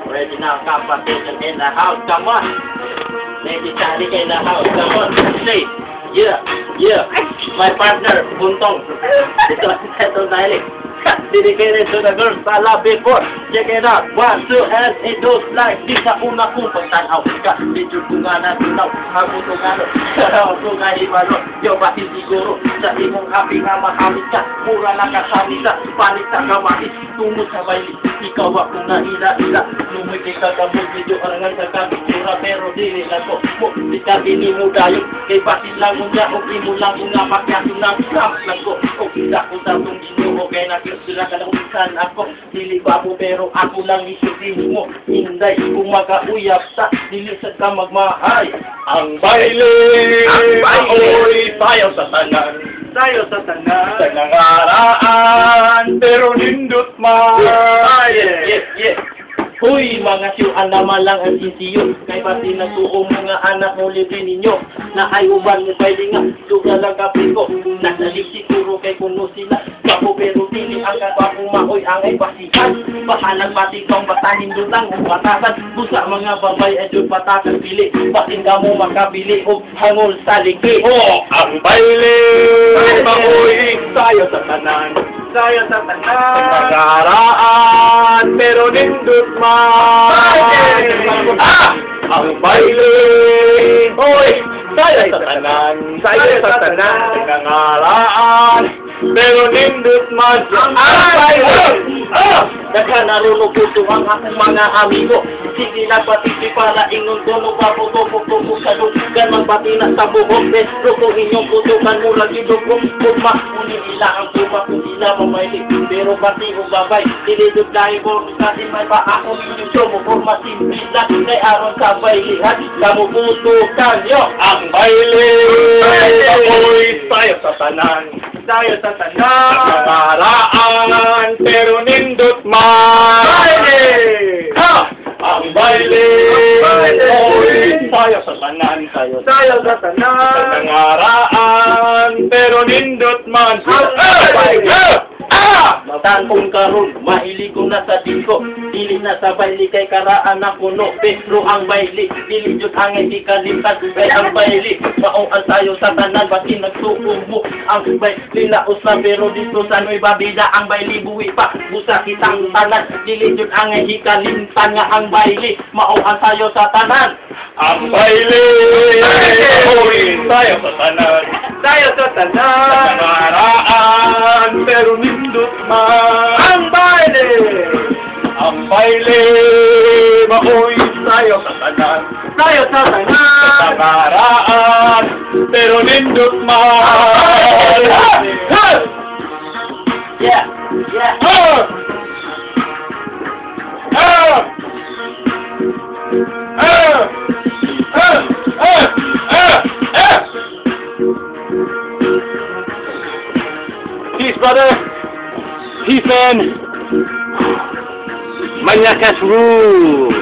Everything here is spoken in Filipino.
Original competition in the house, come on. Ladies and in the house, come on. Say, yeah, yeah. My partner, Buntong. Ito dahil. Dedicated to the girls I love before. Check it out. 1, 2, and it goes like this. Sa una kong pagtanaw ka, medyo ko nga natunaw. Ako to nga no, karaw ko nga ibalo. Yo, pati siguro sa imong happy nga makamit ka. Mura lang kasami sa panik sa kamatis. Tumot sa bayli, ikaw ako na ila-ila. Lumoy kay kagamot, medyo arangan sa kapitura. Pero dili lang ko, di ka binimudayo. Kay batin lang mo niya, o imo lang mo nga makyasin ng camp lang ko. O kita ko sa itong ginoo, kay sila ka nakumisan ako, dili ba mo pero ako lang isutin mo. Hinday kung makauyap sa dilisad ka magmahay. Ang baile, ako'y sayaw sa tanan. Sayo sa tanan. Sa nangaraan, pero nindot man. Yes. Huy, mga siyuan naman lang ang sisiyo. Kay pati nagtuong mga anak mo libre ninyo. Na ay uban mo pwede nga, suga lang kapi ko. Nasalik siguro kay kuno sila. Kapo pero tili ang kapapong maoy ang ay pasihan. Bahalang pati kong batahin doon lang ang batasan. Busa mga babay ay doon patasan pili. Batin ka mo makabili o hangol sa liki. Oh, ang baile, ako'y sayaw sa tanan. Sayo sa tanan. Sa nagaraan, pero nindot man. Ang baile, oy, sayaw sa tanan. Sayaw sa tanan. Sa nangaraan, pero nindot man. Ang baile, Daghan narunong puto ang akong mga amigo. Sige na pati para ingon ko no paputo-puto sa lugan. Magpati na sa buhok pero kung inyong putukan mo lagi dugong puma. Uni nila ang puma kung sila mamayli. Pero pati o babay dilidog dahil ko kasi may paakong inyong mo forma simila. Kay aron sa baylihan kamu putukan yo. ang baile, ako'y sayaw sa tanan. Sayo sa Sa tanan. nangaraan, pero nindot man. Ang baile, oy, sayaw sa tanan. Sayo sa Sa tanan. nangaraan, pero nindot man. Mataan kong karon, mahili ko na sa disco. Dili na sa baili kay karaan ako no. Pero ang baili, dili jud hangin di kalimtan. Kay ang baili, maong ang sayo sa tanan. Batin nagtuong mo ang baili na usa. Pero dito sa noy babida ang baili buwi pa. Busa kitang tanan, dili jud hangin di kalimtan nga ang baili. Maong ang sayo sa tanan. Ang baile, oy, sayaw sa tanan. Sayo sa Sa tanan. nangaraan, pero nindot man. Ang baili. Ang baile, maoy, sayaw sa tanan. Sayo sa Sa tanan. nangaraan, pero nindot man. Yeah. Peace, brother. Peace, man. Maniacas rule.